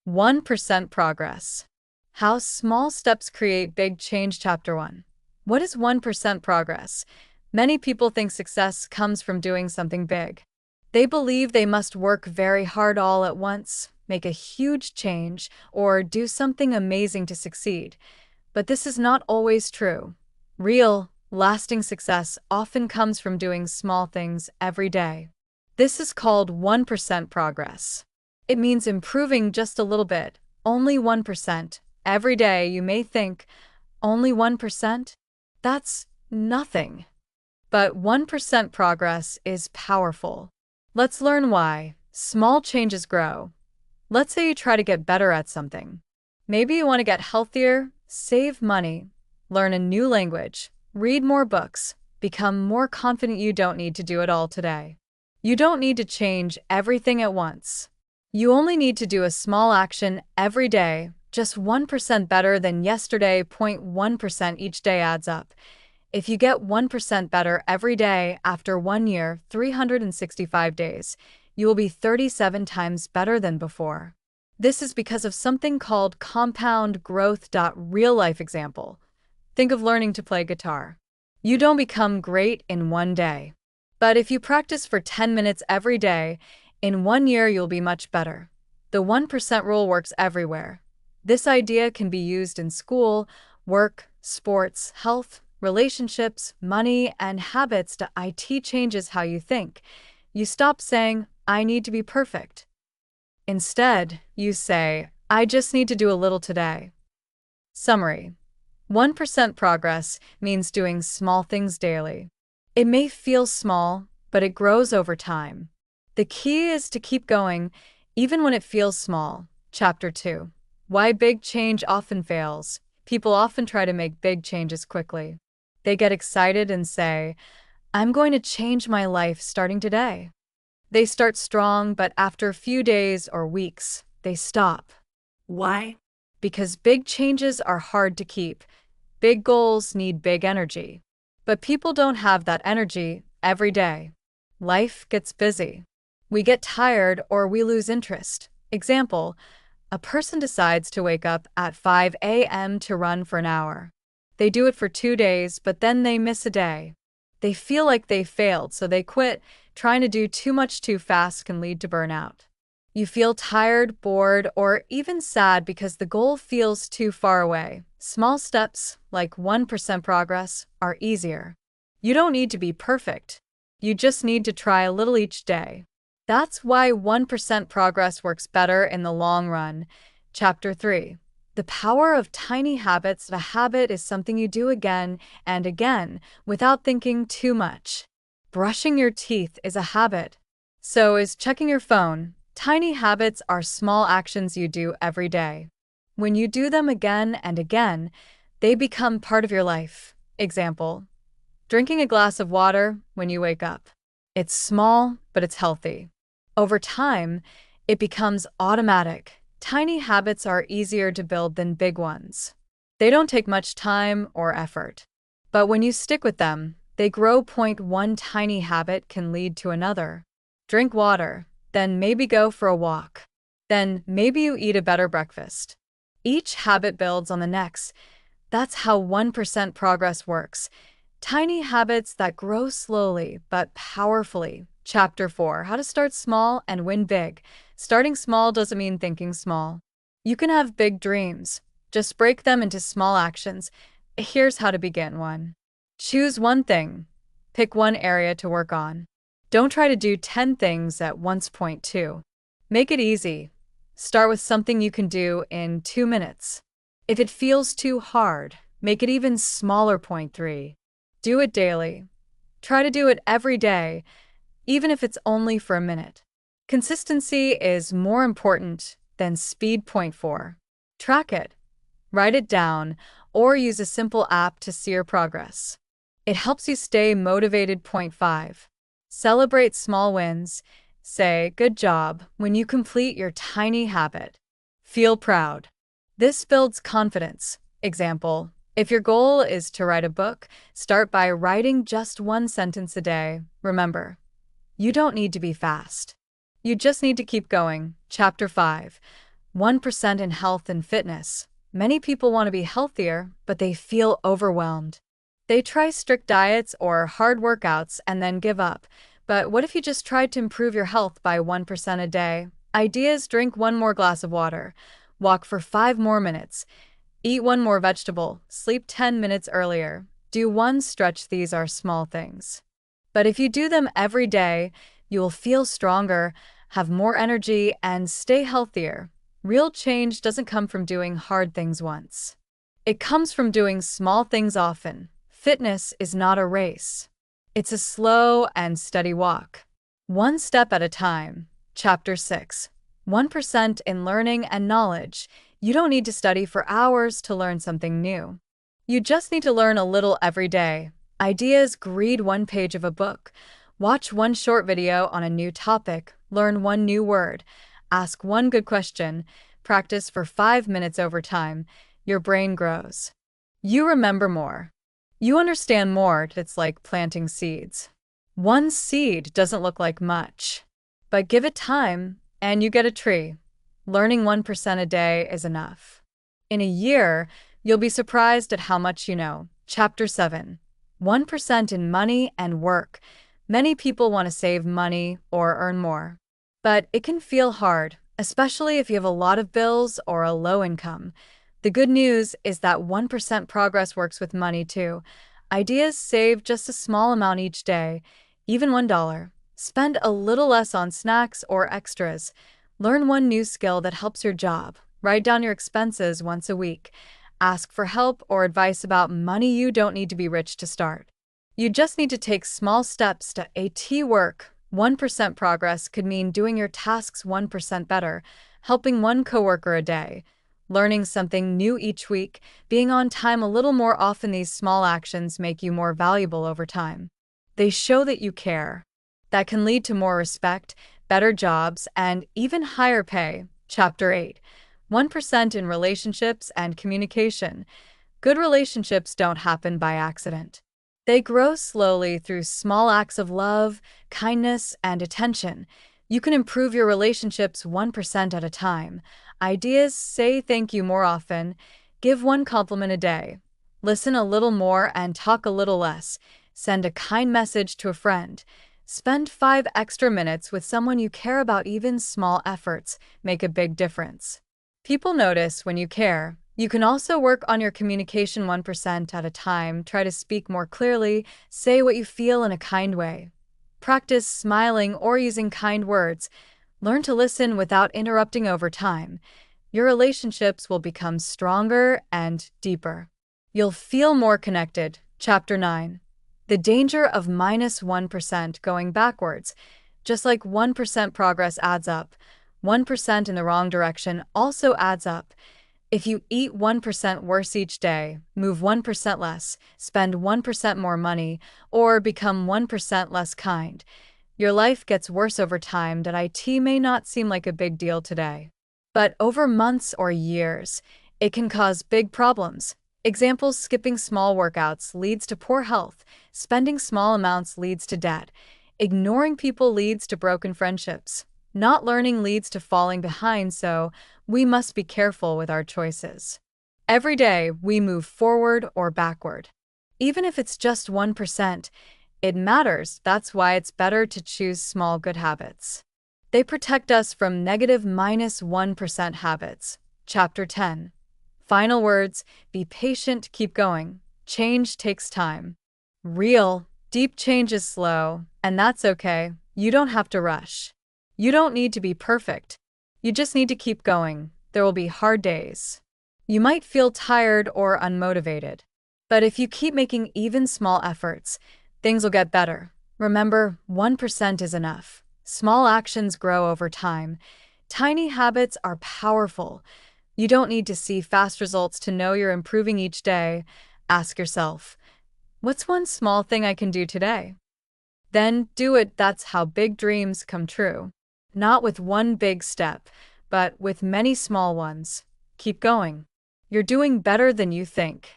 1% progress. How small steps create big change. Chapter 1. What is 1% progress? Many people think success comes from doing something big. They believe they must work very hard all at once, make a huge change, or do something amazing to succeed. But this is not always true. Real, lasting success often comes from doing small things every day. This is called 1% progress. It means improving just a little bit, only 1%. Every day you may think, only 1%? That's nothing. But 1% progress is powerful. Let's learn why. Small changes grow. Let's say you try to get better at something. Maybe you want to get healthier, save money, learn a new language, read more books, become more confident. You don't need to do it all today. You don't need to change everything at once. You only need to do a small action every day, just 1% better than yesterday. 0.1% each day adds up. If you get 1% better every day after 1 year, 365 days, you will be 37 times better than before. This is because of something called compound growth. Real life example. Think of learning to play guitar. You don't become great in 1 day. But if you practice for 10 minutes every day, in 1 year you'll be much better. The 1% rule works everywhere. This idea can be used in school, work, sports, health, relationships, money, and habits. It changes how you think. You stop saying, I need to be perfect. Instead, you say, I just need to do a little today. Summary. 1% progress means doing small things daily. It may feel small, but it grows over time. The key is to keep going, even when it feels small. Chapter 2. Why big change often fails. People often try to make big changes quickly. They get excited and say, I'm going to change my life starting today. They start strong, but after a few days or weeks, they stop. Why? Because big changes are hard to keep. Big goals need big energy. But people don't have that energy every day. Life gets busy. We get tired or we lose interest. Example, a person decides to wake up at 5 a.m. to run for an hour. They do it for 2 days, but then they miss a day. They feel like they failed, so they quit. Trying to do too much too fast can lead to burnout. You feel tired, bored, or even sad because the goal feels too far away. Small steps, like 1% progress, are easier. You don't need to be perfect. You just need to try a little each day. That's why 1% progress works better in the long run. Chapter 3. The power of tiny habits. A habit is something you do again and again without thinking too much. Brushing your teeth is a habit. So is checking your phone. Tiny habits are small actions you do every day. When you do them again and again, they become part of your life. Example, drinking a glass of water when you wake up. It's small, but it's healthy. Over time, it becomes automatic. Tiny habits are easier to build than big ones. They don't take much time or effort. But when you stick with them, they grow. 1 tiny habit can lead to another. Drink water, then maybe go for a walk. Then maybe you eat a better breakfast. Each habit builds on the next. That's how 1% progress works. Tiny habits that grow slowly but powerfully. Chapter 4. How to start small and win big. Starting small doesn't mean thinking small. You can have big dreams. Just break them into small actions. Here's how to begin. 1. Choose one thing. Pick one area to work on. Don't try to do 10 things at once. 2. Make it easy. Start with something you can do in 2 minutes. If it feels too hard, make it even smaller. 3. Do it daily. Try to do it every day, even if it's only for a minute. Consistency is more important than speed. 4. Track it. Write it down or use a simple app to see your progress. It helps you stay motivated. 5. Celebrate small wins. Say, good job, when you complete your tiny habit. Feel proud. This builds confidence. Example, if your goal is to write a book, start by writing just 1 sentence a day. Remember, you don't need to be fast. You just need to keep going. Chapter 5. 1% in health and fitness. Many people want to be healthier, but they feel overwhelmed. They try strict diets or hard workouts and then give up. But what if you just tried to improve your health by 1% a day? Ideas: drink one more glass of water, walk for 5 more minutes, eat one more vegetable, sleep 10 minutes earlier, do one stretch. These are small things. But if you do them every day, you will feel stronger, have more energy, and stay healthier. Real change doesn't come from doing hard things once. It comes from doing small things often. Fitness is not a race. It's a slow and steady walk. One step at a time. Chapter 6. 1% in learning and knowledge. You don't need to study for hours to learn something new. You just need to learn a little every day. Ideas: read one page of a book, watch one short video on a new topic, learn one new word, ask one good question, practice for 5 minutes over time. Your brain grows. You remember more. You understand more. It's like planting seeds. One seed doesn't look like much, but give it time and you get a tree. Learning 1% a day is enough. In a year, you'll be surprised at how much you know. Chapter 7. 1% in money and work. Many people want to save money or earn more, but it can feel hard, especially if you have a lot of bills or a low income. The good news is that 1% progress works with money too. Ideas: save just a small amount each day, even $1. Spend a little less on snacks or extras. Learn one new skill that helps your job. Write down your expenses once a week. Ask for help or advice about money. You don't need to be rich to start. You just need to take small steps to work. 1% progress could mean doing your tasks 1% better, helping one coworker a day, learning something new each week, being on time a little more often. These small actions make you more valuable over time. They show that you care. That can lead to more respect, better jobs, and even higher pay. Chapter 8. 1% in relationships and communication. Good relationships don't happen by accident. They grow slowly through small acts of love, kindness, and attention. You can improve your relationships 1% at a time. Ideas: say thank you more often, give one compliment a day, listen a little more and talk a little less, send a kind message to a friend, spend 5 extra minutes with someone you care about. Even small efforts make a big difference. People notice when you care. You can also work on your communication 1% at a time. Try to speak more clearly, say what you feel in a kind way. Practice smiling or using kind words. Learn to listen without interrupting. Over time, your relationships will become stronger and deeper. You'll feel more connected. Chapter 9. The danger of -1% going backwards. Just like 1% progress adds up, 1% in the wrong direction also adds up. If you eat 1% worse each day, move 1% less, spend 1% more money, or become 1% less kind, your life gets worse over time. That it may not seem like a big deal today, but over months or years, it can cause big problems. Examples: skipping small workouts leads to poor health, spending small amounts leads to debt, ignoring people leads to broken friendships, not learning leads to falling behind. So, we must be careful with our choices. Every day, we move forward or backward. Even if it's just 1%, it matters. That's why it's better to choose small good habits. They protect us from negative -1% habits. Chapter 10. Final words: be patient, keep going. Change takes time. Real, deep change is slow, and that's okay. You don't have to rush. You don't need to be perfect. You just need to keep going. There will be hard days. You might feel tired or unmotivated. But if you keep making even small efforts, things will get better. Remember, 1% is enough. Small actions grow over time. Tiny habits are powerful. You don't need to see fast results to know you're improving each day. Ask yourself, what's one small thing I can do today? Then do it. That's how big dreams come true. Not with one big step, but with many small ones. Keep going. You're doing better than you think.